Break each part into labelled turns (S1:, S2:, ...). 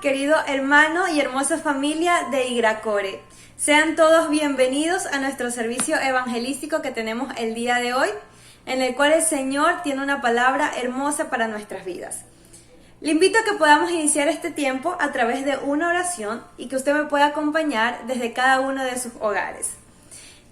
S1: querido hermano y hermosa familia de Igracore. Sean todos bienvenidos a nuestro servicio evangelístico que tenemos el día de hoy, en el cual el Señor tiene una palabra hermosa para nuestras vidas. Le invito a que podamos iniciar este tiempo a través de una oración y que usted me pueda acompañar desde cada uno de sus hogares.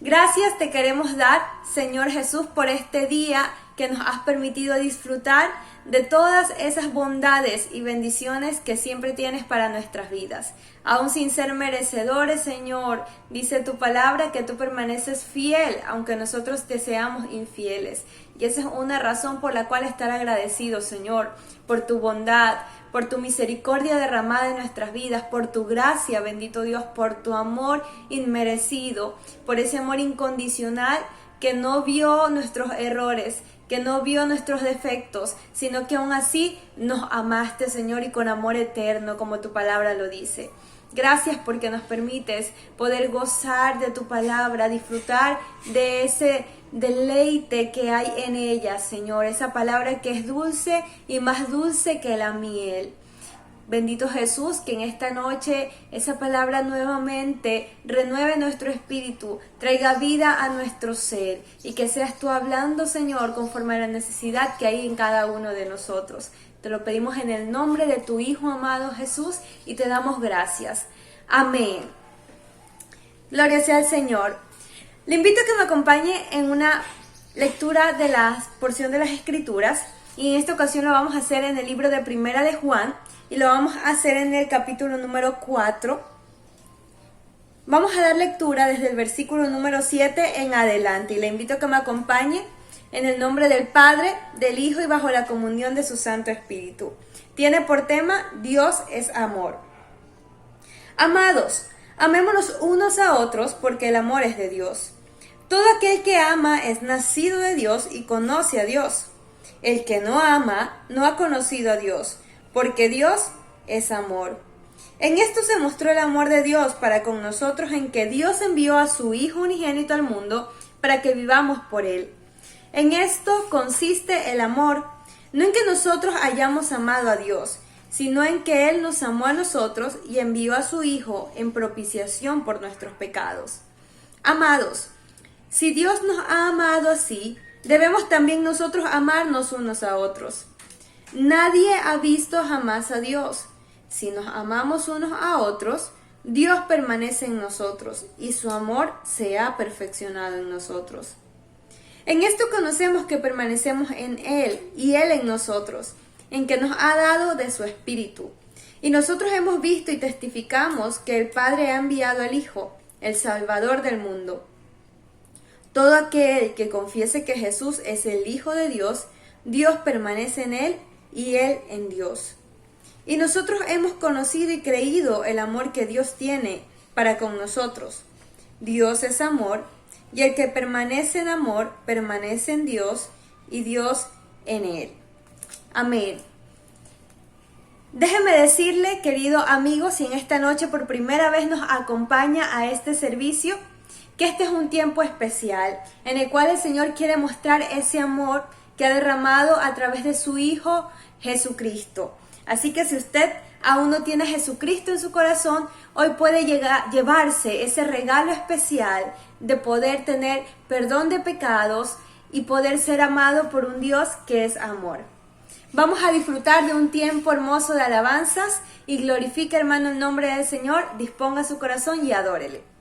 S1: Gracias te queremos dar, Señor Jesús, por este día que nos has permitido disfrutar de todas esas bondades y bendiciones que siempre tienes para nuestras vidas. Aún sin ser merecedores, Señor, dice tu palabra que tú permaneces fiel, aunque nosotros te seamos infieles. Y esa es una razón por la cual estar agradecido, Señor, por tu bondad, por tu misericordia derramada en nuestras vidas, por tu gracia, bendito Dios, por tu amor inmerecido, por ese amor incondicional que no vio nuestros errores, que no vio nuestros defectos, sino que aún así nos amaste, Señor, y con amor eterno, como tu palabra lo dice. Gracias porque nos permites poder gozar de tu palabra, disfrutar de ese deleite que hay en ella, Señor, esa palabra que es dulce y más dulce que la miel. Bendito Jesús, que en esta noche esa palabra nuevamente renueve nuestro espíritu, traiga vida a nuestro ser y que seas tú hablando, Señor, conforme a la necesidad que hay en cada uno de nosotros. Te lo pedimos en el nombre de tu Hijo amado Jesús y te damos gracias. Amén. Gloria sea al Señor. Le invito a que me acompañe en una lectura de la porción de las Escrituras y en esta ocasión lo vamos a hacer en el libro de Primera de Juan. Y lo vamos a hacer en el capítulo número 4. Vamos a dar lectura desde el versículo número 7 en adelante. Y le invito a que me acompañe en el nombre del Padre, del Hijo y bajo la comunión de su Santo Espíritu. Tiene por tema Dios es amor. Amados, amémonos unos a otros porque el amor es de Dios. Todo aquel que ama es nacido de Dios y conoce a Dios. El que no ama no ha conocido a Dios, porque Dios es amor. En esto se mostró el amor de Dios para con nosotros, en que Dios envió a su Hijo unigénito al mundo para que vivamos por Él. En esto consiste el amor, no en que nosotros hayamos amado a Dios, sino en que Él nos amó a nosotros y envió a su Hijo en propiciación por nuestros pecados. Amados, si Dios nos ha amado así, debemos también nosotros amarnos unos a otros. Nadie ha visto jamás a Dios. Si nos amamos unos a otros, Dios permanece en nosotros y su amor se ha perfeccionado en nosotros. En esto conocemos que permanecemos en Él y Él en nosotros, en que nos ha dado de su Espíritu. Y nosotros hemos visto y testificamos que el Padre ha enviado al Hijo, el Salvador del mundo. Todo aquel que confiese que Jesús es el Hijo de Dios, Dios permanece en Él y Él en Dios. Y nosotros hemos conocido y creído el amor que Dios tiene para con nosotros. Dios es amor, y el que permanece en amor, permanece en Dios, y Dios en Él. Amén. Déjeme decirle, querido amigo, si en esta noche por primera vez nos acompaña a este servicio, que este es un tiempo especial, en el cual el Señor quiere mostrar ese amor que ha derramado a través de su Hijo Jesucristo. Así que si usted aún no tiene a Jesucristo en su corazón, hoy puede llevarse ese regalo especial de poder tener perdón de pecados y poder ser amado por un Dios que es amor. Vamos a disfrutar de un tiempo hermoso de alabanzas y glorifique, hermano, el nombre del Señor, disponga su corazón y adórele.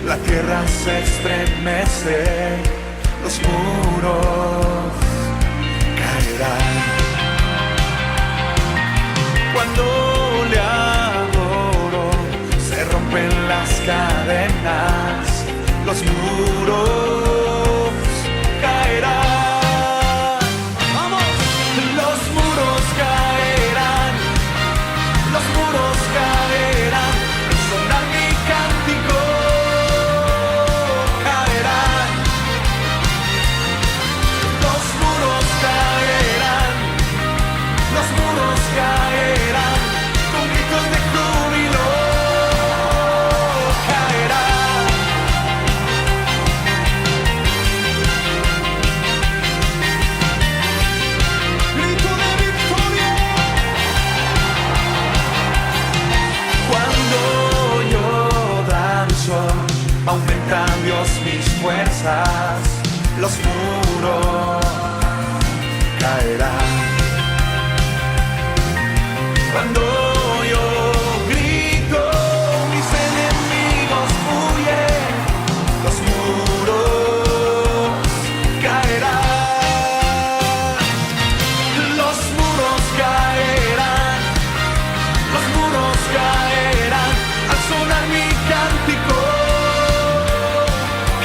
S2: La tierra se estremece, los muros caerán. Cuando le adoro, cadenas, los muros caerán. ¡Vamos! Los muros caerán, los muros caerán, al sonar mi cántico caerán. Los muros caerán, los muros caerán, con gritos de júbilo caerán. Grito de victoria. Cuando yo danzo, aumenta Dios mis fuerzas, los muros caerán. Cuando yo grito, mis enemigos huyen, los muros caerán. Los muros caerán, los muros caerán, al sonar mi cántico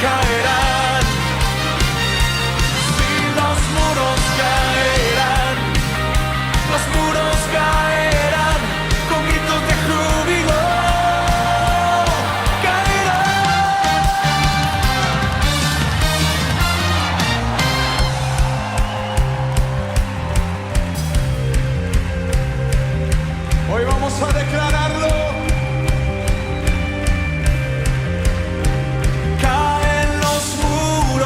S2: caerán. Sí, los muros caerán, los muros caerán, con gritos de júbilo caerán. Hoy vamos a declararlo. Caen los muros.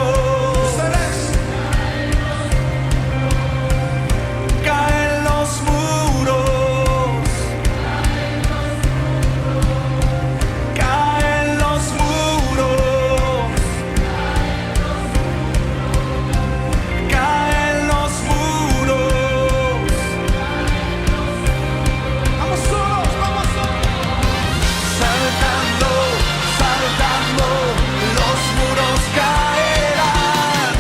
S2: Caen los muros. Caen los muros. Caen los muros. Vamos solos, vamos solos. Saltando, saltando, los muros caerán.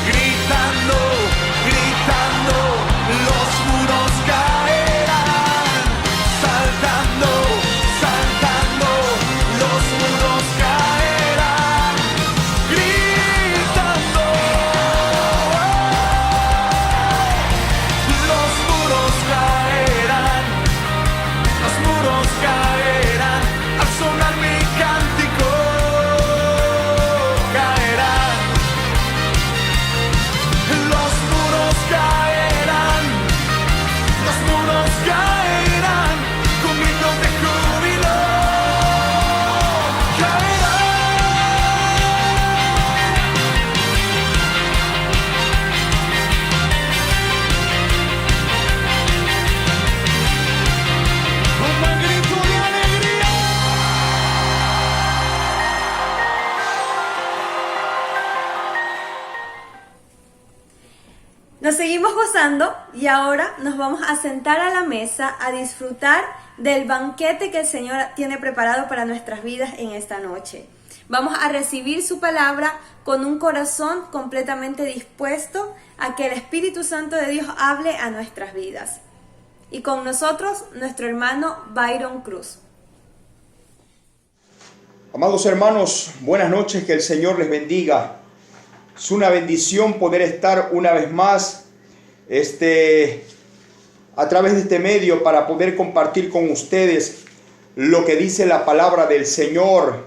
S2: Gritando, gritando, los muros caerán. Saltando, saltando, los muros caerán. Gritando, los muros caerán. Los muros caerán, al sonar mi cántico caerán. Los muros caerán, los muros caerán, con gritos de júbilo caerán. Un buen grito de alegría.
S1: Nos seguimos gozando y ahora nos vamos a sentar a la mesa a disfrutar del banquete que el Señor tiene preparado para nuestras vidas en esta noche. Vamos a recibir su palabra con un corazón completamente dispuesto a que el Espíritu Santo de Dios hable a nuestras vidas. Y con nosotros, nuestro hermano Byron Cruz.
S3: Amados hermanos, buenas noches, que el Señor les bendiga. Es una bendición poder estar una vez más a través de este medio para poder compartir con ustedes lo que dice la palabra del Señor.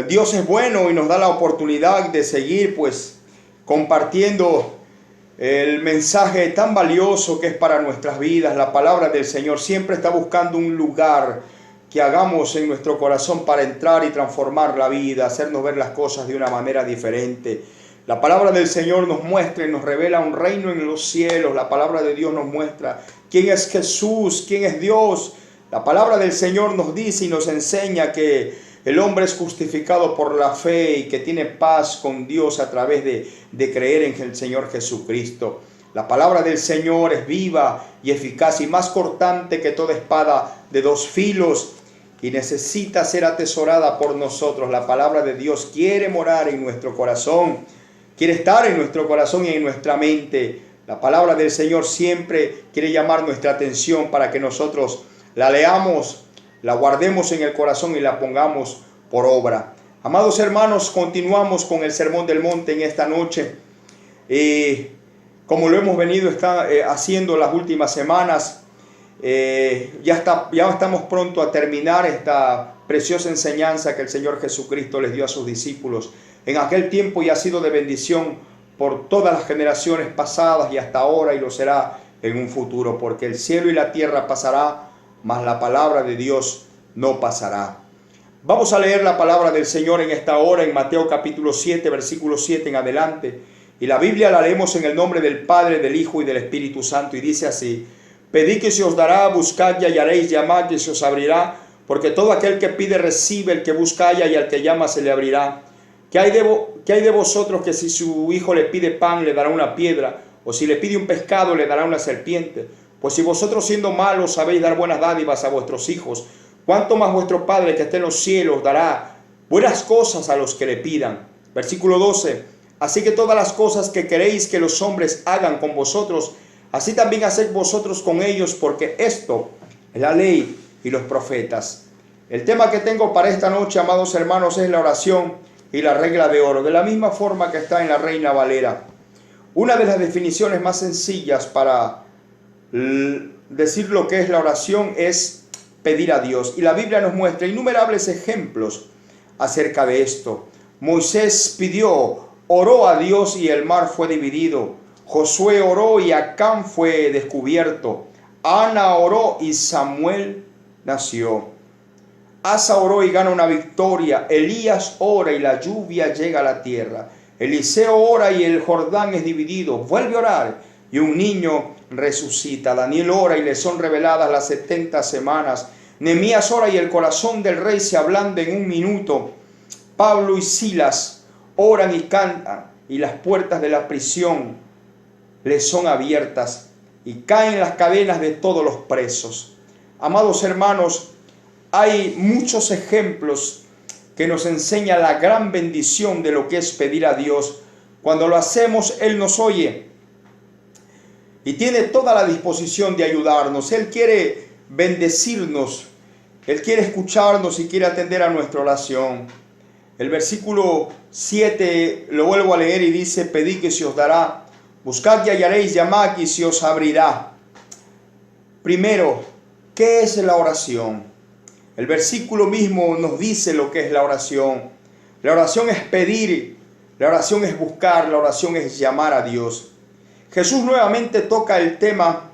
S3: Dios es bueno y nos da la oportunidad de seguir compartiendo el mensaje tan valioso que es para nuestras vidas. La palabra del Señor siempre está buscando un lugar que hagamos en nuestro corazón para entrar y transformar la vida, hacernos ver las cosas de una manera diferente. La palabra del Señor nos muestra y nos revela un reino en los cielos. La palabra de Dios nos muestra quién es Jesús, quién es Dios. La palabra del Señor nos dice y nos enseña que el hombre es justificado por la fe y que tiene paz con Dios a través de creer en el Señor Jesucristo. La palabra del Señor es viva y eficaz y más cortante que toda espada de dos filos, y necesita ser atesorada por nosotros. La palabra de Dios quiere morar en nuestro corazón, quiere estar en nuestro corazón y en nuestra mente. La palabra del Señor siempre quiere llamar nuestra atención para que nosotros la leamos, la guardemos en el corazón y la pongamos por obra. Amados hermanos, continuamos con el Sermón del Monte en esta noche. Como lo hemos venido haciendo las últimas semanas, ya estamos pronto a terminar esta preciosa enseñanza que el Señor Jesucristo les dio a sus discípulos. En aquel tiempo ya ha sido de bendición por todas las generaciones pasadas y hasta ahora, y lo será en un futuro, porque el cielo y la tierra pasará, mas la palabra de Dios no pasará. Vamos a leer la palabra del Señor en esta hora en Mateo capítulo 7, versículo 7 en adelante. Y la Biblia la leemos en el nombre del Padre, del Hijo y del Espíritu Santo. Y dice así: pedid que se os dará, buscad y hallaréis, llamad y se os abrirá. Porque todo aquel que pide recibe, el que busca halla, y al que llama se le abrirá. ¿Qué hay de vosotros que si su hijo le pide pan le dará una piedra? O si le pide un pescado le dará una serpiente? Pues si vosotros siendo malos sabéis dar buenas dádivas a vuestros hijos, ¿cuánto más vuestro Padre que está en los cielos dará buenas cosas a los que le pidan? Versículo 12. Así que todas las cosas que queréis que los hombres hagan con vosotros, así también haced vosotros con ellos, porque esto es la ley y los profetas. El tema que tengo para esta noche, amados hermanos, es la oración y la regla de oro, de la misma forma que está en la Reina Valera. Una de las definiciones más sencillas para decir lo que es la oración es pedir a Dios. Y la Biblia nos muestra innumerables ejemplos acerca de esto. Moisés pidió, oró a Dios y el mar fue dividido. Josué oró y Acán fue descubierto. Ana oró y Samuel nació. Asa oró y gana una victoria. Elías ora y la lluvia llega a la tierra. Eliseo ora y el Jordán es dividido. Vuelve a orar y un niño resucita. Daniel ora y le son reveladas las 70 semanas. Nehemías ora y el corazón del rey se ablanda en un minuto. Pablo y Silas oran y cantan y las puertas de la prisión les son abiertas y caen las cadenas de todos los presos. Amados hermanos, hay muchos ejemplos que nos enseñan la gran bendición de lo que es pedir a Dios. Cuando lo hacemos, Él nos oye y tiene toda la disposición de ayudarnos. Él quiere bendecirnos, Él quiere escucharnos y quiere atender a nuestra oración. El versículo 7 lo vuelvo a leer y dice: pedid que se os dará, buscad y hallaréis, llamad y se os abrirá. Primero, ¿qué es la oración? El versículo mismo nos dice lo que es la oración. La oración es pedir, la oración es buscar, la oración es llamar a Dios. Jesús nuevamente toca el tema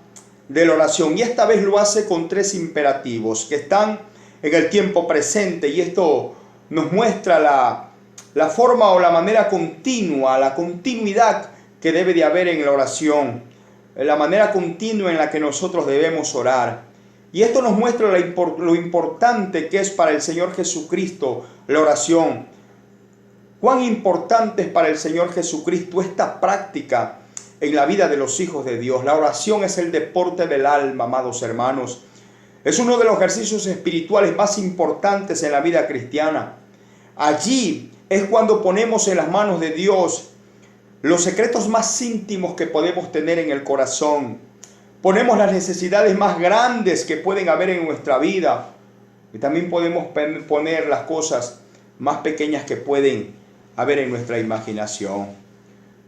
S3: de la oración y esta vez lo hace con 3 imperativos que están en el tiempo presente, y esto nos muestra la forma o la manera continua, la continuidad que debe de haber en la oración, la manera continua en la que nosotros debemos orar. Y esto nos muestra lo importante que es para el Señor Jesucristo la oración. Cuán importante es para el Señor Jesucristo esta práctica en la vida de los hijos de Dios. La oración es el deporte del alma, amados hermanos. Es uno de los ejercicios espirituales más importantes en la vida cristiana. Allí es cuando ponemos en las manos de Dios los secretos más íntimos que podemos tener en el corazón. Ponemos las necesidades más grandes que pueden haber en nuestra vida. Y también podemos poner las cosas más pequeñas que pueden haber en nuestra imaginación.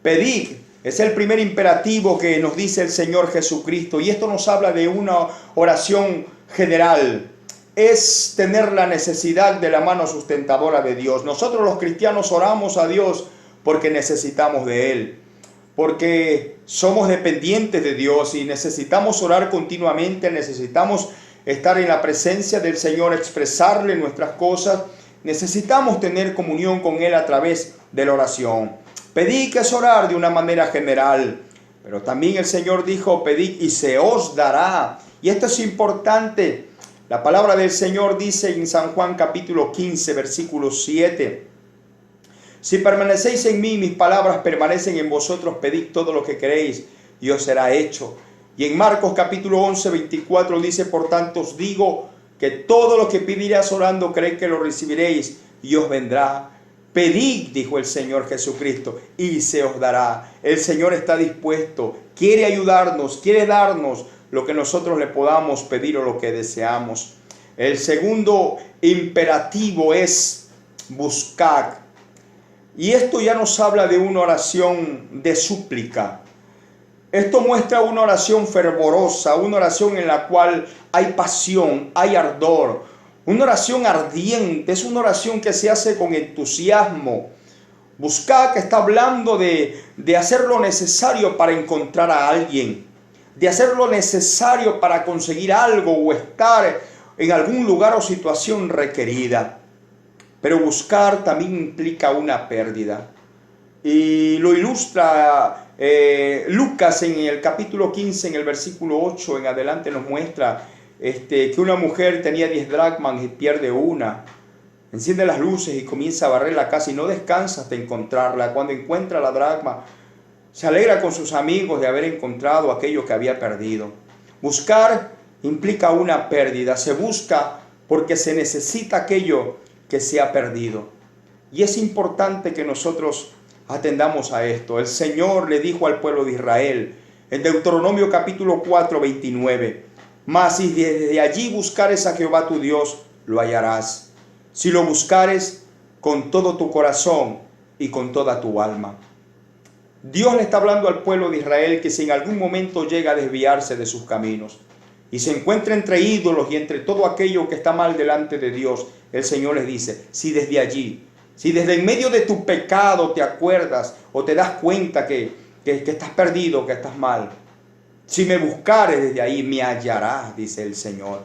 S3: Pedid es el primer imperativo que nos dice el Señor Jesucristo. Y esto nos habla de una oración general. Es tener la necesidad de la mano sustentadora de Dios. Nosotros los cristianos oramos a Dios porque necesitamos de Él. Porque somos dependientes de Dios y necesitamos orar continuamente, necesitamos estar en la presencia del Señor, expresarle nuestras cosas, necesitamos tener comunión con Él a través de la oración. Pedid, que es orar de una manera general, pero también el Señor dijo: pedid y se os dará. Y esto es importante. La palabra del Señor dice en San Juan capítulo 15, versículo 7: si permanecéis en mí, mis palabras permanecen en vosotros, pedid todo lo que queréis y os será hecho. Y en Marcos capítulo 11, 24 dice: por tanto os digo que todo lo que pidierais orando, creed que lo recibiréis y os vendrá. Pedid, dijo el Señor Jesucristo, y se os dará. El Señor está dispuesto, quiere ayudarnos, quiere darnos lo que nosotros le podamos pedir o lo que deseamos. El segundo imperativo es buscad. Y esto ya nos habla de una oración de súplica. Esto muestra una oración fervorosa, una oración en la cual hay pasión, hay ardor, una oración ardiente, es una oración que se hace con entusiasmo. Buscad, que está hablando de hacer lo necesario para encontrar a alguien, de hacer lo necesario para conseguir algo o estar en algún lugar o situación requerida. Pero buscar también implica una pérdida. Y lo ilustra Lucas en el capítulo 15, en el versículo 8 en adelante nos muestra que una mujer tenía 10 dracmas y pierde una. Enciende las luces y comienza a barrer la casa y no descansa hasta encontrarla. Cuando encuentra la dracma, se alegra con sus amigos de haber encontrado aquello que había perdido. Buscar implica una pérdida. Se busca porque se necesita aquello que se ha perdido. Y es importante que nosotros atendamos a esto. El Señor le dijo al pueblo de Israel en Deuteronomio capítulo 4, 29: mas si desde allí buscares a Jehová tu Dios, lo hallarás, si lo buscares con todo tu corazón y con toda tu alma. Dios le está hablando al pueblo de Israel que si en algún momento llega a desviarse de sus caminos y se encuentra entre ídolos y entre todo aquello que está mal delante de Dios, el Señor les dice: si desde allí, si desde en medio de tu pecado te acuerdas o te das cuenta que estás perdido, que estás mal, si me buscares desde ahí, me hallarás, dice el Señor.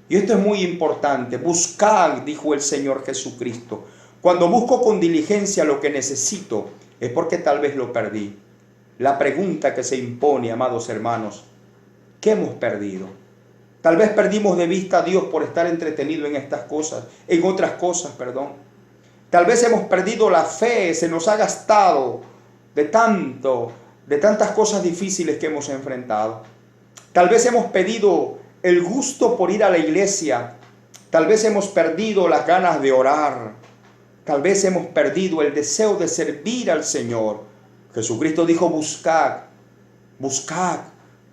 S3: Y esto es muy importante. Buscad, dijo el Señor Jesucristo. Cuando busco con diligencia lo que necesito, es porque tal vez lo perdí. La pregunta que se impone, amados hermanos: ¿qué hemos perdido? Tal vez perdimos de vista a Dios por estar entretenido en estas cosas, en otras cosas, perdón. Tal vez hemos perdido la fe, se nos ha gastado de tantas cosas difíciles que hemos enfrentado. Tal vez hemos perdido el gusto por ir a la iglesia. Tal vez hemos perdido las ganas de orar. Tal vez hemos perdido el deseo de servir al Señor. Jesucristo dijo: buscad, buscad,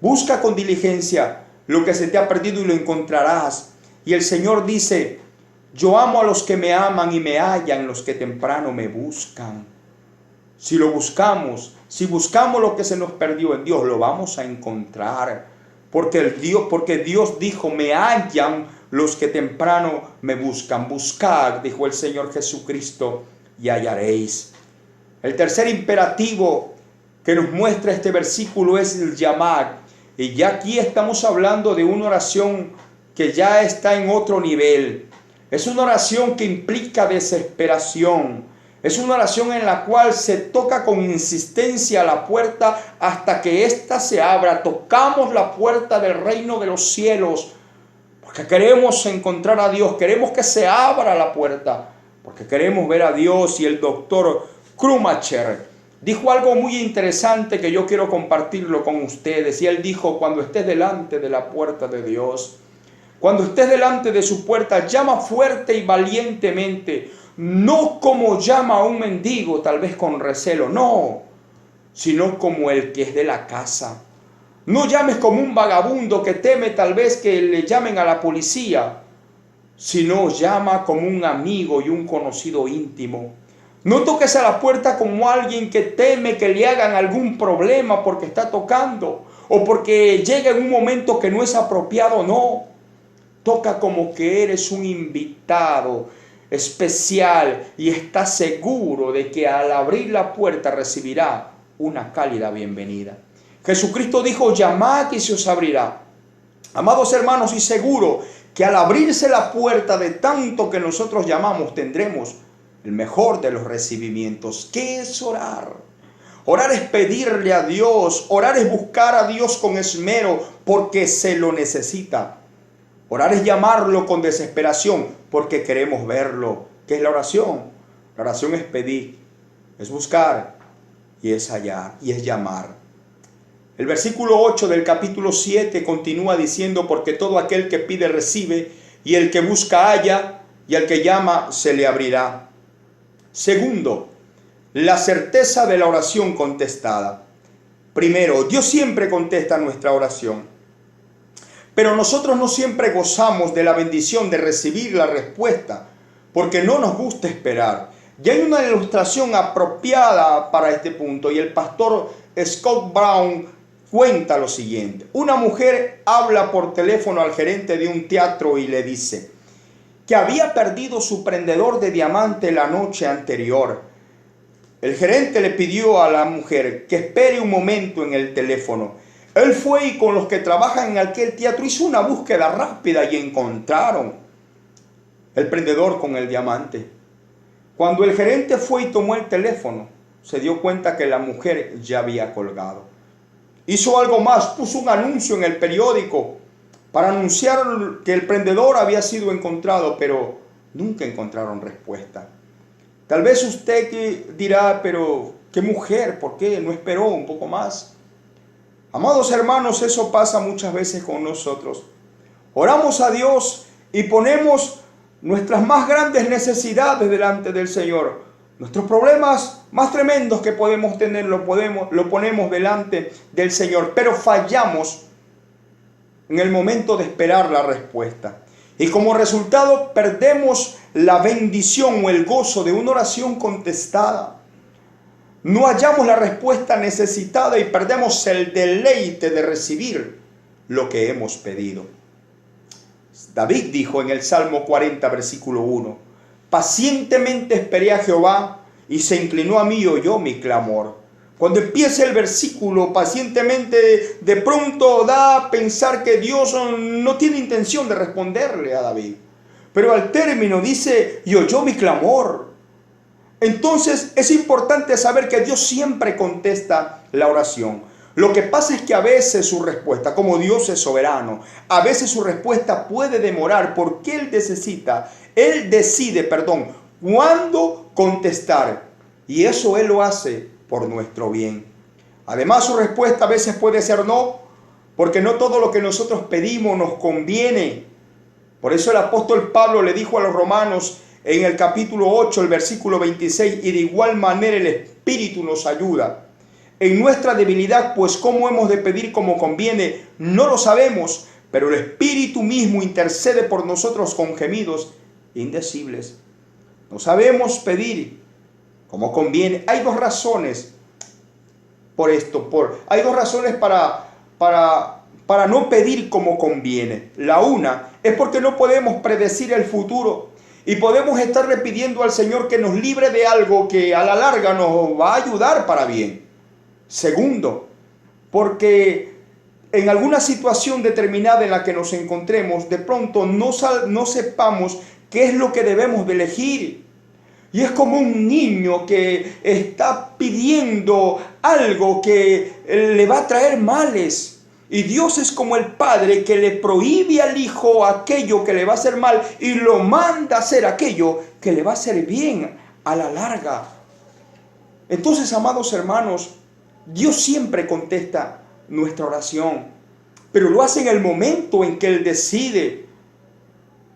S3: busca con diligencia lo que se te ha perdido y lo encontrarás. Y el Señor dice: yo amo a los que me aman y me hallan los que temprano me buscan. Si lo buscamos, si buscamos lo que se nos perdió en Dios, lo vamos a encontrar. Porque Dios dijo: me hallan los que temprano me buscan. Buscad, dijo el Señor Jesucristo, y hallaréis. El tercer imperativo que nos muestra este versículo es el llamar. Y ya aquí estamos hablando de una oración que ya está en otro nivel. Es una oración que implica desesperación. Es una oración en la cual se toca con insistencia la puerta hasta que ésta se abra. Tocamos la puerta del reino de los cielos porque queremos encontrar a Dios. Queremos que se abra la puerta porque queremos ver a Dios. Y el doctor Krumacher dijo algo muy interesante que yo quiero compartirlo con ustedes. Y él dijo: cuando estés delante de la puerta de Dios, cuando estés delante de su puerta, llama fuerte y valientemente. No como llama a un mendigo, tal vez con recelo, no, sino como el que es de la casa. No llames como un vagabundo que teme tal vez que le llamen a la policía, sino llama como un amigo y un conocido íntimo. No toques a la puerta como alguien que teme que le hagan algún problema porque está tocando o porque llega en un momento que no es apropiado, no. Toca como que eres un invitado especial y está seguro de que al abrir la puerta recibirá una cálida bienvenida. Jesucristo dijo: llamad y se os abrirá. Amados hermanos, y seguro que al abrirse la puerta de tanto que nosotros llamamos, tendremos el mejor de los recibimientos. ¿Qué es orar? Orar es pedirle a Dios, orar es buscar a Dios con esmero porque se lo necesita. Orar es llamarlo con desesperación porque queremos verlo. ¿Qué es la oración? La oración es pedir, es buscar y es hallar y es llamar. El versículo 8 del capítulo 7 continúa diciendo: porque todo aquel que pide recibe, y el que busca halla, y al que llama se le abrirá. Segundo, la certeza de la oración contestada. Primero, Dios siempre contesta nuestra oración. Pero nosotros no siempre gozamos de la bendición de recibir la respuesta porque no nos gusta esperar. Y hay una ilustración apropiada para este punto, y el pastor Scott Brown cuenta lo siguiente. Una mujer habla por teléfono al gerente de un teatro y le dice que había perdido su prendedor de diamante la noche anterior. El gerente le pidió a la mujer que espere un momento en el teléfono. Él fue y con los que trabajan en aquel teatro hizo una búsqueda rápida y encontraron el prendedor con el diamante. Cuando el gerente fue y tomó el teléfono, se dio cuenta que la mujer ya había colgado. Hizo algo más, puso un anuncio en el periódico para anunciar que el prendedor había sido encontrado, pero nunca encontraron respuesta. Tal vez usted dirá, pero ¿qué mujer? ¿Por qué no esperó un poco más? Amados hermanos, eso pasa muchas veces con nosotros. Oramos a Dios y ponemos nuestras más grandes necesidades delante del Señor. Nuestros problemas más tremendos que podemos tener lo ponemos delante del Señor, pero fallamos en el momento de esperar la respuesta. Y como resultado perdemos la bendición o el gozo de una oración contestada. No hallamos la respuesta necesitada y perdemos el deleite de recibir lo que hemos pedido. David dijo en el Salmo 40, versículo 1, pacientemente esperé a Jehová y se inclinó a mí y oyó mi clamor. Cuando empieza el versículo, pacientemente, de pronto da a pensar que Dios no tiene intención de responderle a David. Pero al término dice, y oyó mi clamor. Entonces es importante saber que Dios siempre contesta la oración. Lo que pasa es que a veces su respuesta, como Dios es soberano, a veces su respuesta puede demorar porque Él decide cuándo contestar. Y eso Él lo hace por nuestro bien. Además, su respuesta a veces puede ser no, porque no todo lo que nosotros pedimos nos conviene. Por eso el apóstol Pablo le dijo a los romanos en el capítulo 8, el versículo 26, y de igual manera el Espíritu nos ayuda en nuestra debilidad, pues cómo hemos de pedir como conviene, no lo sabemos, pero el Espíritu mismo intercede por nosotros con gemidos indecibles. No sabemos pedir como conviene. Hay dos razones por esto. Hay dos razones para no pedir como conviene. La una es porque no podemos predecir el futuro y podemos estarle pidiendo al Señor que nos libre de algo que a la larga nos va a ayudar para bien. Segundo, porque en alguna situación determinada en la que nos encontremos, de pronto no sepamos qué es lo que debemos de elegir. Y es como un niño que está pidiendo algo que le va a traer males. Y Dios es como el padre que le prohíbe al hijo aquello que le va a hacer mal y lo manda a hacer aquello que le va a hacer bien a la larga. Entonces, amados hermanos, Dios siempre contesta nuestra oración, pero lo hace en el momento en que Él decide.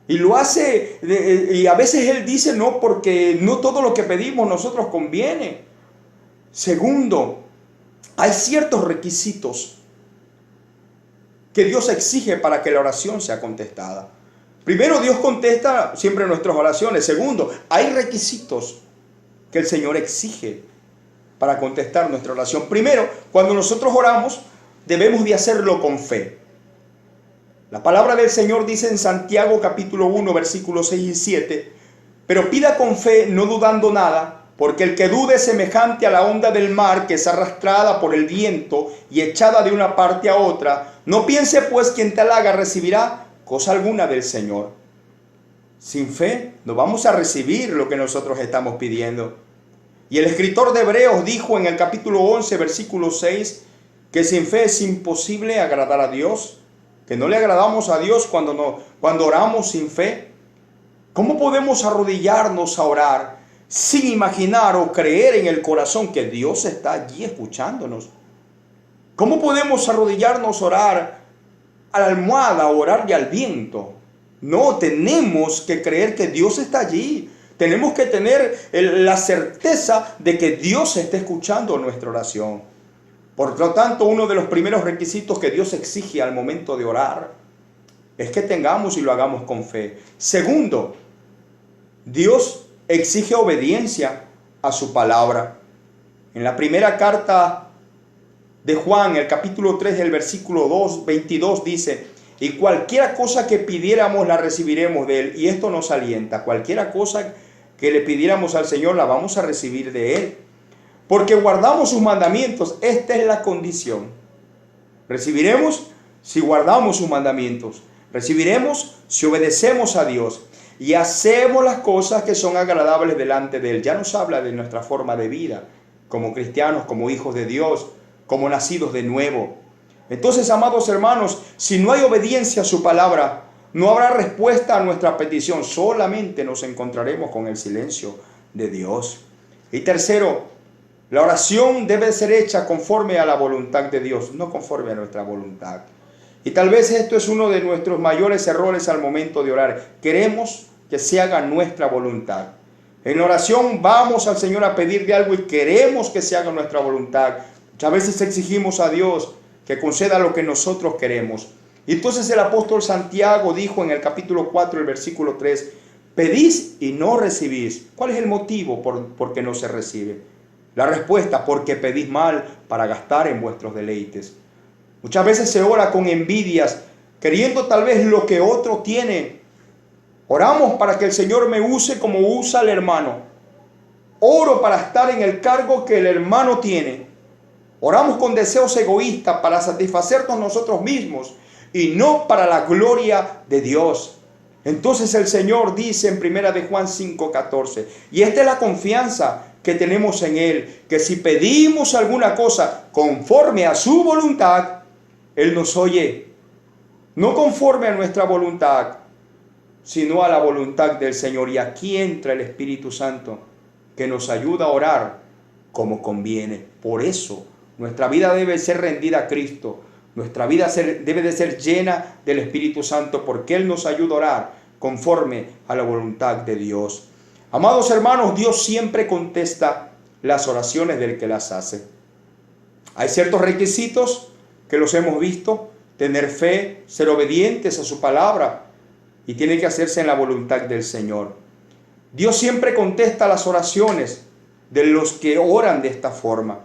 S3: Y lo hace, y a veces Él dice no, porque no todo lo que pedimos nosotros conviene. Segundo, hay ciertos requisitos que Dios exige para que la oración sea contestada. Primero, Dios contesta siempre nuestras oraciones. Segundo, hay requisitos que el Señor exige para contestar nuestra oración. Primero, cuando nosotros oramos, debemos de hacerlo con fe. La palabra del Señor dice en Santiago capítulo 1, versículos 6 y 7, pero pida con fe, no dudando nada, porque el que dude es semejante a la onda del mar que es arrastrada por el viento y echada de una parte a otra. No piense pues quien te halaga recibirá cosa alguna del Señor. Sin fe no vamos a recibir lo que nosotros estamos pidiendo. Y el escritor de Hebreos dijo en el capítulo 11, versículo 6, que sin fe es imposible agradar a Dios, que no le agradamos a Dios cuando oramos sin fe. ¿Cómo podemos arrodillarnos a orar sin imaginar o creer en el corazón que Dios está allí escuchándonos? ¿Cómo podemos arrodillarnos a orar a la almohada o orarle al viento? No, tenemos que creer que Dios está allí. Tenemos que tener la certeza de que Dios está escuchando nuestra oración. Por lo tanto, uno de los primeros requisitos que Dios exige al momento de orar es que tengamos y lo hagamos con fe. Segundo, Dios exige obediencia a su palabra. En la primera carta de Juan, el capítulo 3, el versículo 22 dice: y cualquiera cosa que pidiéramos la recibiremos de Él. Y esto nos alienta. Cualquiera cosa que le pidiéramos al Señor la vamos a recibir de Él. Porque guardamos sus mandamientos. Esta es la condición. Recibiremos si guardamos sus mandamientos. Recibiremos si obedecemos a Dios. Y hacemos las cosas que son agradables delante de Él. Ya nos habla de nuestra forma de vida. Como cristianos, como hijos de Dios, como nacidos de nuevo. Entonces, amados hermanos, si no hay obediencia a su palabra, no habrá respuesta a nuestra petición. Solamente nos encontraremos con el silencio de Dios. Y tercero, la oración debe ser hecha conforme a la voluntad de Dios, no conforme a nuestra voluntad. Y tal vez esto es uno de nuestros mayores errores al momento de orar. Queremos que se haga nuestra voluntad. En la oración vamos al Señor a pedirle algo y queremos que se haga nuestra voluntad. Muchas veces exigimos a Dios que conceda lo que nosotros queremos. Y entonces el apóstol Santiago dijo en el capítulo 4, el versículo 3, pedís y no recibís. ¿Cuál es el motivo por qué no se recibe? La respuesta: porque pedís mal para gastar en vuestros deleites. Muchas veces se ora con envidias, queriendo tal vez lo que otro tiene. Oramos para que el Señor me use como usa el hermano. Oro para estar en el cargo que el hermano tiene. Oramos con deseos egoístas para satisfacernos nosotros mismos y no para la gloria de Dios. Entonces el Señor dice en 1 de Juan 5:14, y esta es la confianza que tenemos en Él, que si pedimos alguna cosa conforme a su voluntad, Él nos oye. No conforme a nuestra voluntad, sino a la voluntad del Señor. Y aquí entra el Espíritu Santo, que nos ayuda a orar como conviene. Por eso nuestra vida debe ser rendida a Cristo. Nuestra vida debe de ser llena del Espíritu Santo, porque Él nos ayuda a orar conforme a la voluntad de Dios. Amados hermanos, Dios siempre contesta las oraciones del que las hace. Hay ciertos requisitos que los hemos visto: tener fe, ser obedientes a su palabra, y tiene que hacerse en la voluntad del Señor. Dios siempre contesta las oraciones de los que oran de esta forma.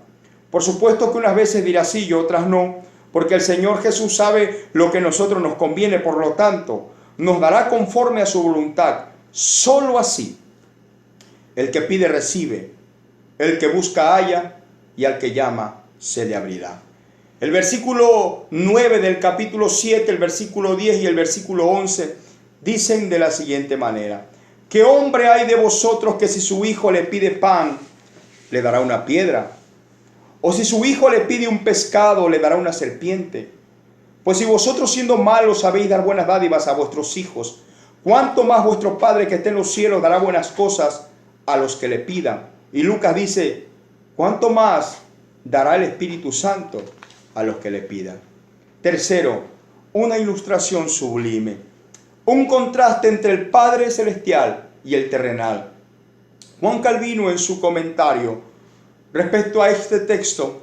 S3: Por supuesto que unas veces dirá sí y otras no, porque el Señor Jesús sabe lo que a nosotros nos conviene, por lo tanto, nos dará conforme a su voluntad. Solo así, el que pide recibe, el que busca halla, y al que llama se le abrirá. El versículo 9 del capítulo 7, el versículo 10 y el versículo 11 dicen de la siguiente manera: ¿qué hombre hay de vosotros que si su hijo le pide pan, le dará una piedra? ¿O si su hijo le pide un pescado, le dará una serpiente? Pues si vosotros, siendo malos, sabéis dar buenas dádivas a vuestros hijos, ¿cuánto más vuestro Padre que está en los cielos dará buenas cosas a los que le pidan? Y Lucas dice: ¿cuánto más dará el Espíritu Santo a los que le pidan? Tercero, una ilustración sublime, un contraste entre el Padre celestial y el terrenal. Juan Calvino, en su comentario respecto a este texto,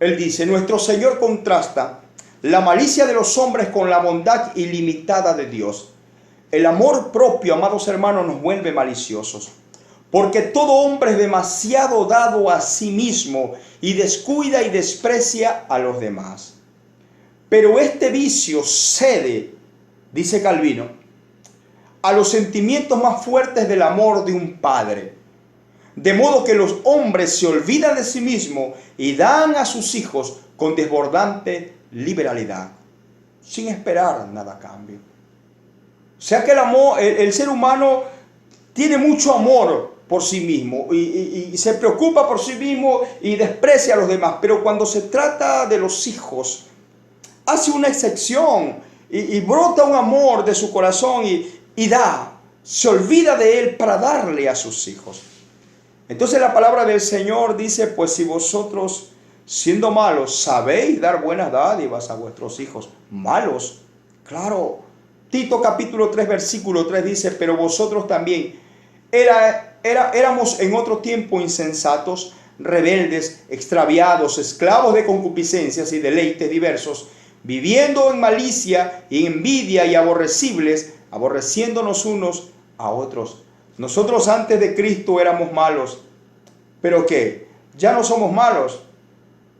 S3: él dice: nuestro Señor contrasta la malicia de los hombres con la bondad ilimitada de Dios. El amor propio, amados hermanos, nos vuelve maliciosos, porque todo hombre es demasiado dado a sí mismo y descuida y desprecia a los demás. Pero este vicio cede, dice Calvino, a los sentimientos más fuertes del amor de un padre. De modo que los hombres se olvidan de sí mismos y dan a sus hijos con desbordante liberalidad, sin esperar nada a cambio. O sea que el ser humano tiene mucho amor por sí mismo y se preocupa por sí mismo y desprecia a los demás. Pero cuando se trata de los hijos, hace una excepción y brota un amor de su corazón y da, se olvida de él para darle a sus hijos. Entonces la palabra del Señor dice: pues si vosotros, siendo malos, sabéis dar buenas dádivas a vuestros hijos. Malos, claro. Tito capítulo 3 versículo 3 dice: pero vosotros también éramos en otro tiempo insensatos, rebeldes, extraviados, esclavos de concupiscencias y deleites diversos, viviendo en malicia y envidia y aborrecibles, aborreciéndonos unos a otros. Nosotros antes de Cristo éramos malos, pero ¿qué? Ya no somos malos.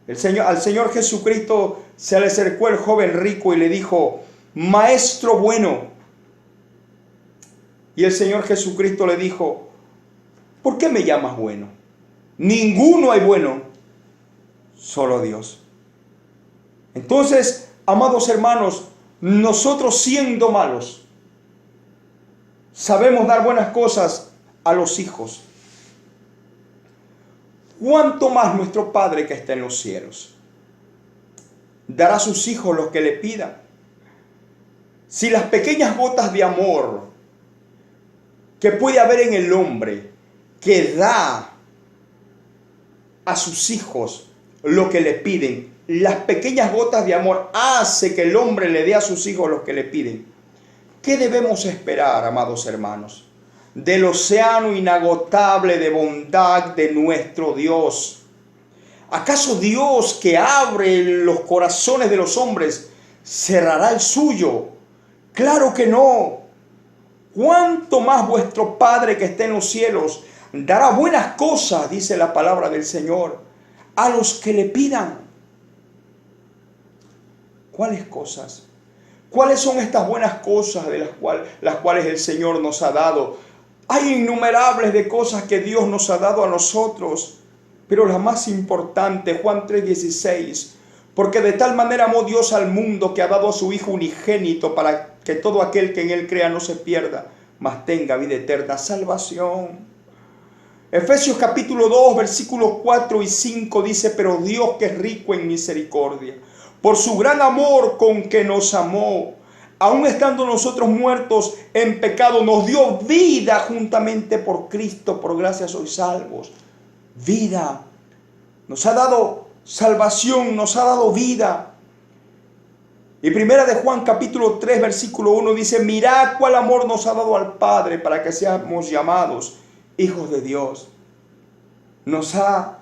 S3: Al Señor Jesucristo se le acercó el joven rico y le dijo, Maestro bueno. Y el Señor Jesucristo le dijo, ¿por qué me llamas bueno? Ninguno hay bueno, solo Dios. Entonces, amados hermanos, nosotros siendo malos, sabemos dar buenas cosas a los hijos. ¿Cuánto más nuestro Padre que está en los cielos dará a sus hijos lo que le pidan? Si las pequeñas gotas de amor que puede haber en el hombre que da a sus hijos lo que le piden, las pequeñas gotas de amor hace que el hombre le dé a sus hijos lo que le piden. ¿Qué debemos esperar, amados hermanos, del océano inagotable de bondad de nuestro Dios? ¿Acaso Dios, que abre los corazones de los hombres, cerrará el suyo? Claro que no. ¿Cuánto más vuestro Padre que está en los cielos dará buenas cosas, dice la palabra del Señor, a los que le pidan? ¿Cuáles cosas? ¿Cuáles son estas buenas cosas de las cuales el Señor nos ha dado? Hay innumerables de cosas que Dios nos ha dado a nosotros, pero la más importante, Juan 3:16, porque de tal manera amó Dios al mundo que ha dado a su Hijo unigénito para que todo aquel que en Él crea no se pierda, mas tenga vida eterna, salvación. Efesios capítulo 2, versículos 4 y 5 dice, pero Dios, que es rico en misericordia, por su gran amor con que nos amó, aun estando nosotros muertos en pecado, nos dio vida juntamente por Cristo, por gracia sois salvos. Vida. Nos ha dado salvación, nos ha dado vida. Y primera de Juan capítulo 3 versículo 1 dice, mirad cuál amor nos ha dado al Padre para que seamos llamados hijos de Dios. Nos ha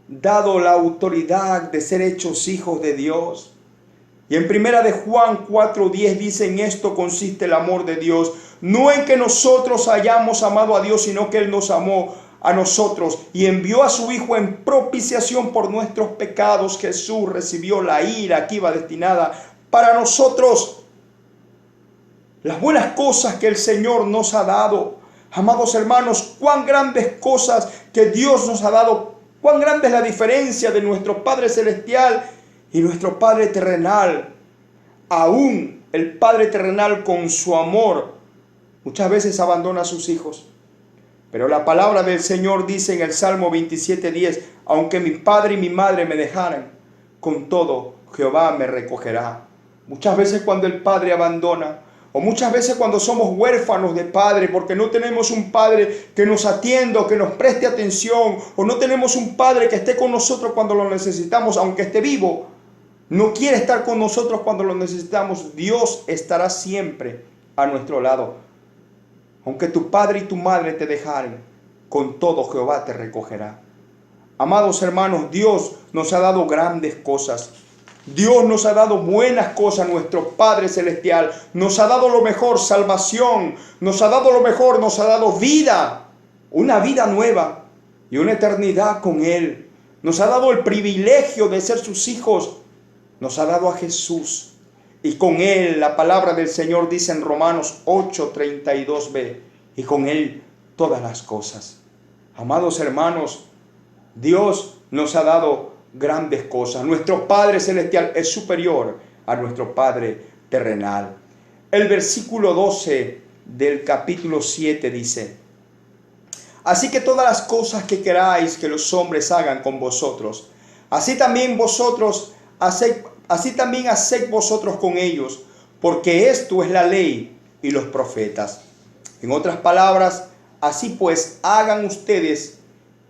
S3: dado la autoridad de ser hechos hijos de Dios. Y en primera de Juan 4:10 dice, en esto consiste el amor de Dios, no en que nosotros hayamos amado a Dios, sino que Él nos amó a nosotros y envió a su Hijo en propiciación por nuestros pecados. Jesús recibió la ira que iba destinada para nosotros. Las buenas cosas que el Señor nos ha dado. Amados hermanos, cuán grandes cosas que Dios nos ha dado. Cuán grande es la diferencia de nuestro Padre Celestial y nuestro Padre terrenal. Aún el Padre terrenal con su amor muchas veces abandona a sus hijos. Pero la palabra del Señor dice en el Salmo 27:10, aunque mi padre y mi madre me dejaran, con todo Jehová me recogerá. Muchas veces cuando el padre abandona, o muchas veces cuando somos huérfanos de padre, porque no tenemos un padre que nos atienda o que nos preste atención, o no tenemos un padre que esté con nosotros cuando lo necesitamos, aunque esté vivo, no quiere estar con nosotros cuando lo necesitamos, Dios estará siempre a nuestro lado. Aunque tu padre y tu madre te dejaren, con todo Jehová te recogerá. Amados hermanos, Dios nos ha dado grandes cosas. Dios nos ha dado buenas cosas, nuestro Padre Celestial. Nos ha dado lo mejor, salvación. Nos ha dado lo mejor, nos ha dado vida. Una vida nueva y una eternidad con Él. Nos ha dado el privilegio de ser sus hijos. Nos ha dado a Jesús. Y con Él, la palabra del Señor dice en Romanos 8:32b, y con Él todas las cosas. Amados hermanos, Dios nos ha dado grandes cosas. Nuestro Padre Celestial es superior a nuestro Padre terrenal. El versículo 12 del capítulo 7 dice, así que todas las cosas que queráis que los hombres hagan con vosotros, así también haced vosotros con ellos, porque esto es la ley y los profetas. En otras palabras, así pues hagan ustedes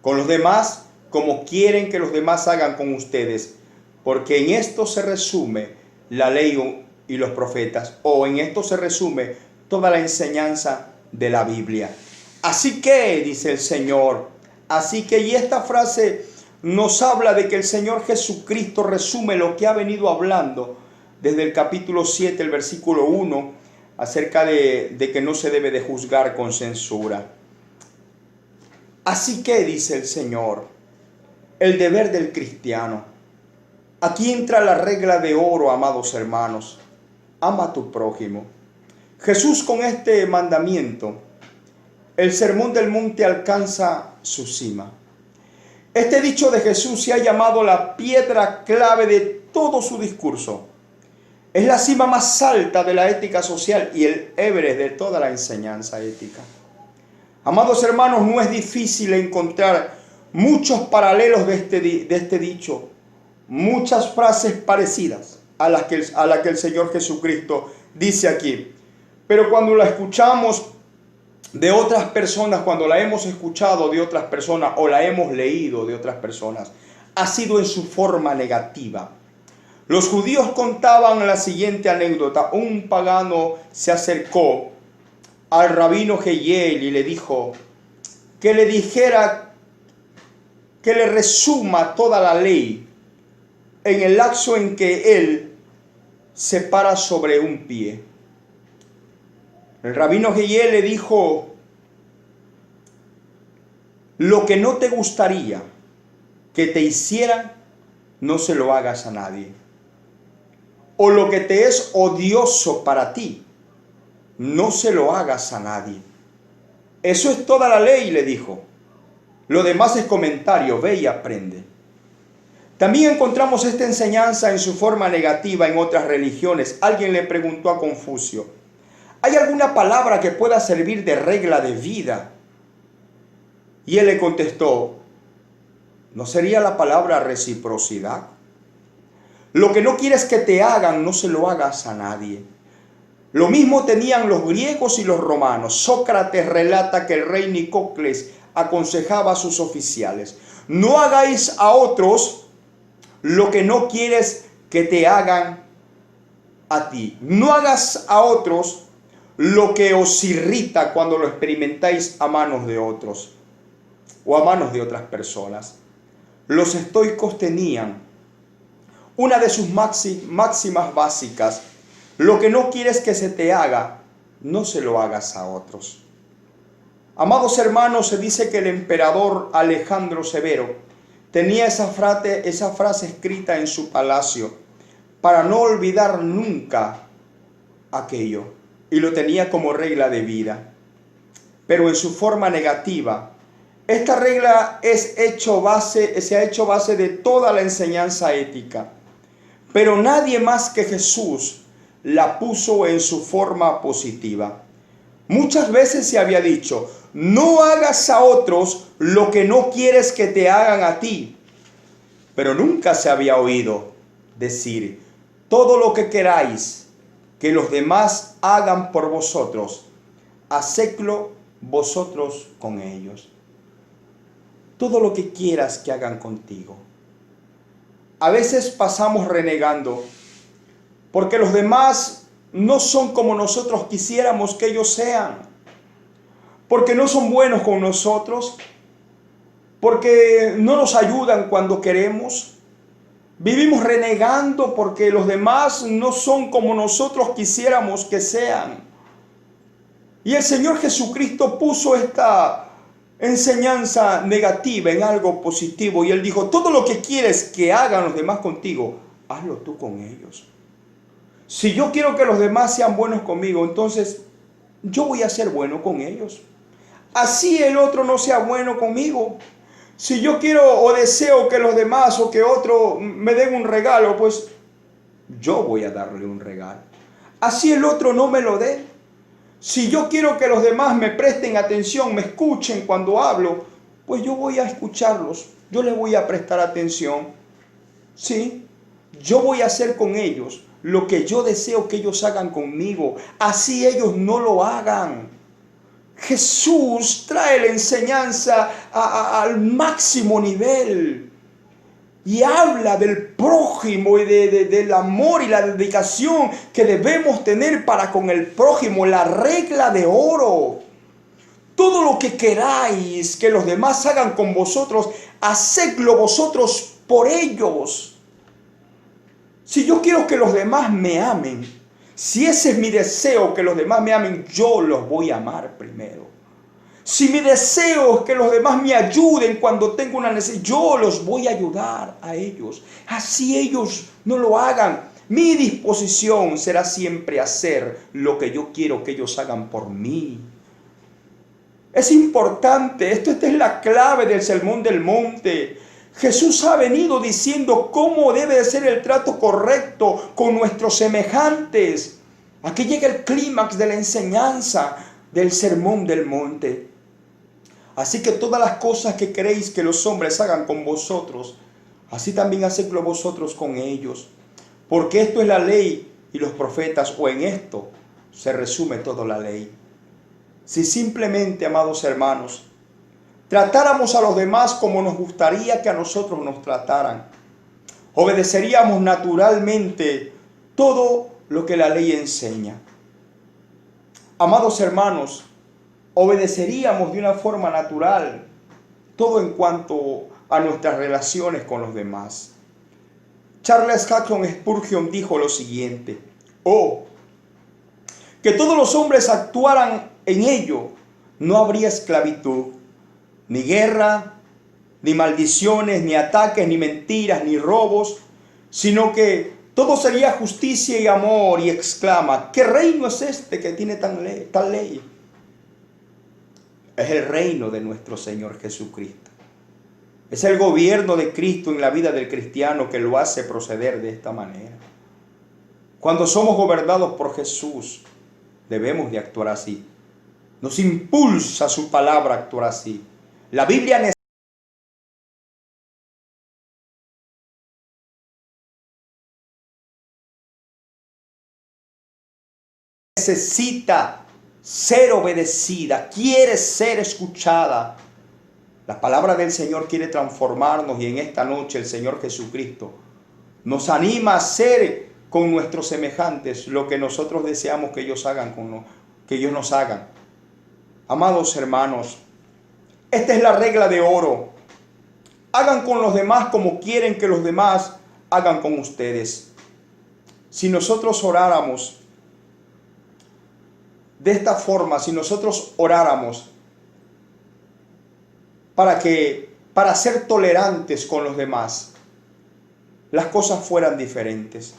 S3: con los demás como quieren que los demás hagan con ustedes, porque en esto se resume la ley y los profetas, o en esto se resume toda la enseñanza de la Biblia. Así que, dice el Señor, así que, y esta frase nos habla de que el Señor Jesucristo resume lo que ha venido hablando desde el capítulo 7, el versículo 1, acerca de que no se debe de juzgar con censura. Así que, dice el Señor, el deber del cristiano. Aquí entra la regla de oro, amados hermanos. Ama a tu prójimo. Jesús, con este mandamiento, el sermón del monte alcanza su cima. Este dicho de Jesús se ha llamado la piedra clave de todo su discurso. Es la cima más alta de la ética social y el Everest de toda la enseñanza ética. Amados hermanos, no es difícil encontrar muchos paralelos de este dicho, muchas frases parecidas a la que el Señor Jesucristo dice aquí. Pero cuando la escuchamos de otras personas, cuando la hemos escuchado de otras personas o la hemos leído de otras personas, ha sido en su forma negativa. Los judíos contaban la siguiente anécdota. Un pagano se acercó al rabino Jehiel y le dijo que le dijera, que le resuma toda la ley en el lapso en que él se para sobre un pie. El rabino Jehiel le dijo: lo que no te gustaría que te hicieran, no se lo hagas a nadie. O lo que te es odioso para ti, no se lo hagas a nadie. Eso es toda la ley, le dijo. Lo demás es comentario, ve y aprende. También encontramos esta enseñanza en su forma negativa en otras religiones. Alguien le preguntó a Confucio: ¿hay alguna palabra que pueda servir de regla de vida? Y él le contestó: ¿no sería la palabra reciprocidad? Lo que no quieres que te hagan, no se lo hagas a nadie. Lo mismo tenían los griegos y los romanos. Sócrates relata que el rey Nicocles aconsejaba a sus oficiales: no hagáis a otros lo que no quieres que te hagan a ti. No hagas a otros lo que os irrita cuando lo experimentáis a manos de otros o a manos de otras personas. Los estoicos tenían una de sus máximas básicas: lo que no quieres que se te haga, no se lo hagas a otros. Amados hermanos, se dice que el emperador Alejandro Severo tenía esa frase escrita en su palacio para no olvidar nunca aquello, y lo tenía como regla de vida. Pero en su forma negativa, esta regla se ha hecho base de toda la enseñanza ética, pero nadie más que Jesús la puso en su forma positiva. Muchas veces se había dicho: no hagas a otros lo que no quieres que te hagan a ti. Pero nunca se había oído decir: todo lo que queráis que los demás hagan por vosotros, hacedlo vosotros con ellos. Todo lo que quieras que hagan contigo. A veces pasamos renegando porque los demás no son como nosotros quisiéramos que ellos sean, porque no son buenos con nosotros, porque no nos ayudan cuando queremos. Vivimos renegando porque los demás no son como nosotros quisiéramos que sean. Y el Señor Jesucristo puso esta enseñanza negativa en algo positivo, y Él dijo: todo lo que quieres que hagan los demás contigo, hazlo tú con ellos. Si yo quiero que los demás sean buenos conmigo, entonces yo voy a ser bueno con ellos. Así el otro no sea bueno conmigo. Si yo quiero o deseo que los demás o que otro me den un regalo, pues yo voy a darle un regalo. Así el otro no me lo dé. Si yo quiero que los demás me presten atención, me escuchen cuando hablo, pues yo voy a escucharlos. Yo les voy a prestar atención. Sí, yo voy a hacer con ellos lo que yo deseo que ellos hagan conmigo. Así ellos no lo hagan. Jesús trae la enseñanza al máximo nivel y habla del prójimo y del amor y la dedicación que debemos tener para con el prójimo, la regla de oro. Todo lo que queráis que los demás hagan con vosotros, hacedlo vosotros por ellos. Si yo quiero que los demás me amen, si ese es mi deseo, que los demás me amen, yo los voy a amar primero. Si mi deseo es que los demás me ayuden cuando tengo una necesidad, yo los voy a ayudar a ellos. Así ellos no lo hagan. Mi disposición será siempre hacer lo que yo quiero que ellos hagan por mí. Es importante, esta es la clave del Sermón del Monte. Jesús ha venido diciendo cómo debe de ser el trato correcto con nuestros semejantes. Aquí llega el clímax de la enseñanza del Sermón del Monte. Así que todas las cosas que queréis que los hombres hagan con vosotros, así también hacedlo vosotros con ellos. Porque esto es la ley y los profetas, o en esto se resume toda la ley. Si simplemente, amados hermanos, tratáramos a los demás como nos gustaría que a nosotros nos trataran, obedeceríamos naturalmente todo lo que la ley enseña. Amados hermanos, obedeceríamos de una forma natural todo en cuanto a nuestras relaciones con los demás. Charles Haddon Spurgeon dijo lo siguiente: que todos los hombres actuaran en ello, no habría esclavitud, ni guerra, ni maldiciones, ni ataques, ni mentiras, ni robos, sino que todo sería justicia y amor. Y exclama: ¿qué reino es este que tiene tal ley? Es el reino de nuestro Señor Jesucristo. Es el gobierno de Cristo en la vida del cristiano que lo hace proceder de esta manera. Cuando somos gobernados por Jesús, debemos de actuar así. Nos impulsa su palabra a actuar así. La Biblia necesita ser obedecida, quiere ser escuchada. La palabra del Señor quiere transformarnos, y en esta noche el Señor Jesucristo nos anima a hacer con nuestros semejantes lo que nosotros deseamos que ellos hagan que ellos nos hagan. Amados hermanos, esta es la regla de oro. Hagan con los demás como quieren que los demás hagan con ustedes. Si nosotros oráramos de esta forma, si nosotros oráramos para ser tolerantes con los demás, las cosas fueran diferentes.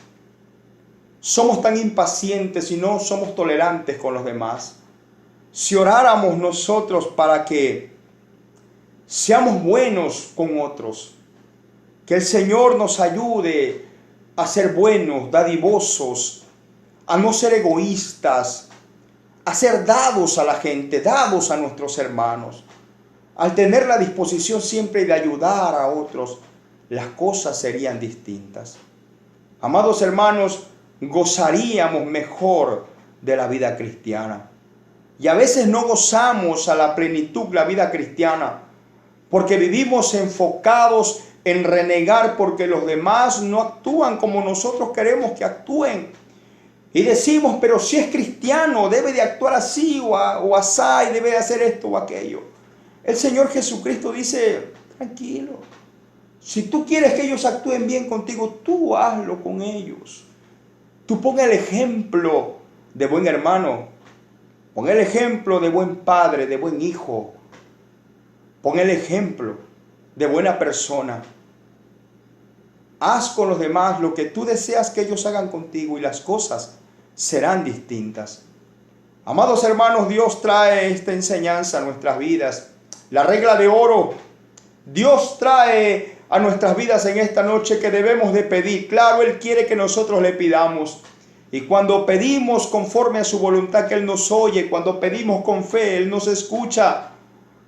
S3: Somos tan impacientes y no somos tolerantes con los demás. Si oráramos nosotros para que seamos buenos con otros, que el Señor nos ayude a ser buenos, dadivosos, a no ser egoístas, a ser dados a la gente, dados a nuestros hermanos. Al tener la disposición siempre de ayudar a otros, las cosas serían distintas. Amados hermanos, gozaríamos mejor de la vida cristiana. Y a veces no gozamos a la plenitud la vida cristiana, porque vivimos enfocados en renegar porque los demás no actúan como nosotros queremos que actúen. Y decimos, pero si es cristiano, debe de actuar así o asá, y debe de hacer esto o aquello. El Señor Jesucristo dice: tranquilo, si tú quieres que ellos actúen bien contigo, tú hazlo con ellos. Tú pon el ejemplo de buen hermano, pon el ejemplo de buen padre, de buen hijo, pon el ejemplo de buena persona. Haz con los demás lo que tú deseas que ellos hagan contigo, y las cosas serán distintas. Amados hermanos, Dios trae esta enseñanza a nuestras vidas. La regla de oro, Dios trae a nuestras vidas en esta noche que debemos de pedir. Claro, Él quiere que nosotros le pidamos. Y cuando pedimos conforme a su voluntad, que Él nos oye. Cuando pedimos con fe, Él nos escucha.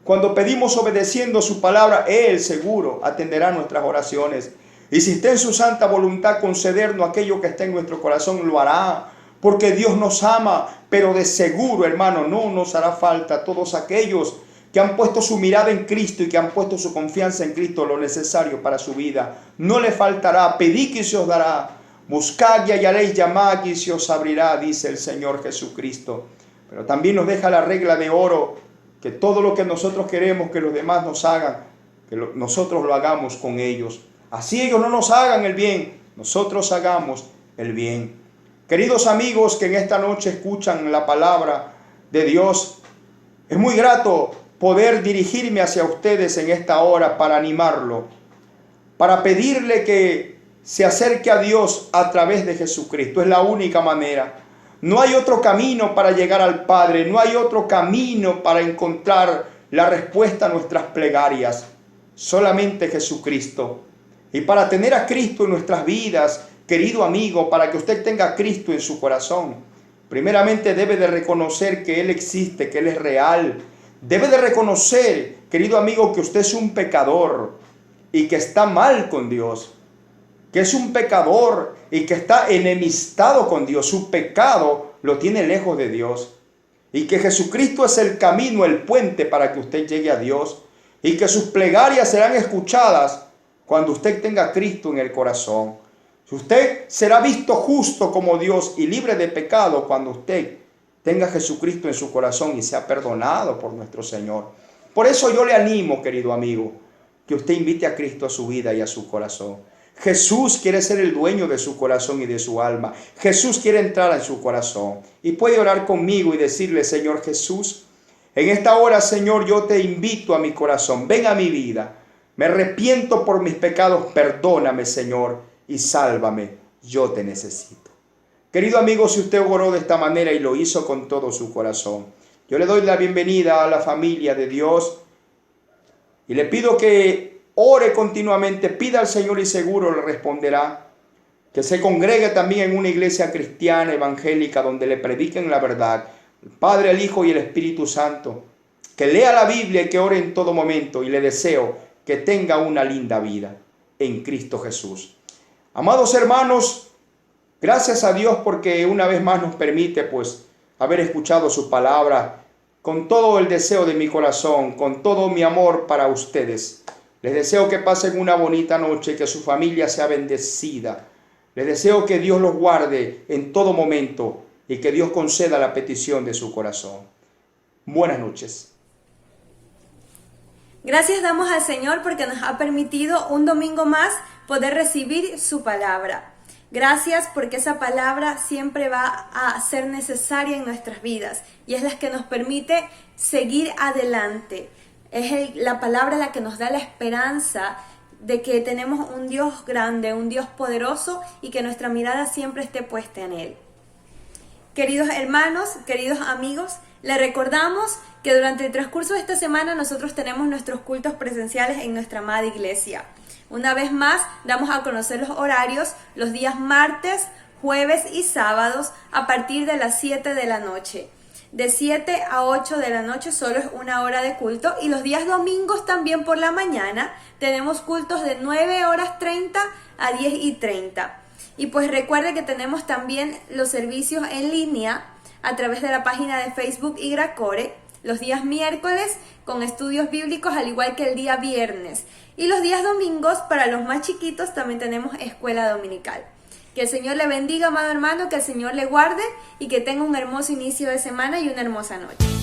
S3: Cuando pedimos obedeciendo su palabra, Él seguro atenderá nuestras oraciones. Y si está en su santa voluntad concedernos aquello que está en nuestro corazón, lo hará. Porque Dios nos ama, pero de seguro, hermano, no nos hará falta todos aquellos que han puesto su mirada en Cristo y que han puesto su confianza en Cristo, lo necesario para su vida. No le faltará. Pedid y se os dará. Buscad y hallaréis, llamad y se os abrirá, dice el Señor Jesucristo. Pero también nos deja la regla de oro, que todo lo que nosotros queremos que los demás nos hagan, nosotros lo hagamos con ellos. Así ellos no nos hagan el bien, nosotros hagamos el bien. Queridos amigos que en esta noche escuchan la palabra de Dios, es muy grato poder dirigirme hacia ustedes en esta hora para animarlo, para pedirle que se acerque a Dios a través de Jesucristo. Es la única manera. No hay otro camino para llegar al Padre, no hay otro camino para encontrar la respuesta a nuestras plegarias. Solamente Jesucristo. Y para tener a Cristo en nuestras vidas, querido amigo, para que usted tenga a Cristo en su corazón, primeramente debe de reconocer que Él existe, que Él es real. Debe de reconocer, querido amigo, que usted es un pecador y que está mal con Dios. Que es un pecador y que está enemistado con Dios. Su pecado lo tiene lejos de Dios. Y que Jesucristo es el camino, el puente para que usted llegue a Dios. Y que sus plegarias serán escuchadas cuando usted tenga a Cristo en el corazón. Usted será visto justo como Dios y libre de pecado cuando usted tenga a Jesucristo en su corazón y sea perdonado por nuestro Señor. Por eso yo le animo, querido amigo, que usted invite a Cristo a su vida y a su corazón. Jesús quiere ser el dueño de su corazón y de su alma. Jesús quiere entrar en su corazón. Y puede orar conmigo y decirle: Señor Jesús, en esta hora, Señor, yo te invito a mi corazón. Ven a mi vida. Me arrepiento por mis pecados. Perdóname, Señor, y sálvame. Yo te necesito. Querido amigo, si usted oró de esta manera y lo hizo con todo su corazón, yo le doy la bienvenida a la familia de Dios y le pido que ore continuamente, pida al Señor y seguro le responderá. Que se congregue también en una iglesia cristiana, evangélica, donde le prediquen la verdad. El Padre, el Hijo y el Espíritu Santo. Que lea la Biblia y que ore en todo momento. Y le deseo que tenga una linda vida en Cristo Jesús. Amados hermanos, gracias a Dios porque una vez más nos permite pues haber escuchado su palabra con todo el deseo de mi corazón, con todo mi amor para ustedes. Les deseo que pasen una bonita noche, que su familia sea bendecida. Les deseo que Dios los guarde en todo momento y que Dios conceda la petición de su corazón. Buenas noches.
S1: Gracias damos al Señor porque nos ha permitido un domingo más poder recibir su palabra. Gracias porque esa palabra siempre va a ser necesaria en nuestras vidas y es la que nos permite seguir adelante. Es la palabra la que nos da la esperanza de que tenemos un Dios grande, un Dios poderoso y que nuestra mirada siempre esté puesta en Él. Queridos hermanos, queridos amigos, les recordamos que durante el transcurso de esta semana nosotros tenemos nuestros cultos presenciales en nuestra amada iglesia. Una vez más, damos a conocer los horarios los días martes, jueves y sábados a partir de las 7 de la noche. De 7 a 8 de la noche solo es una hora de culto y los días domingos también por la mañana tenemos cultos de 9:30 a 10:30. Y pues recuerde que tenemos también los servicios en línea a través de la página de Facebook Igracore, los días miércoles con estudios bíblicos al igual que el día viernes. Y los días domingos para los más chiquitos también tenemos escuela dominical. Que el Señor le bendiga, amado hermano, que el Señor le guarde y que tenga un hermoso inicio de semana y una hermosa noche.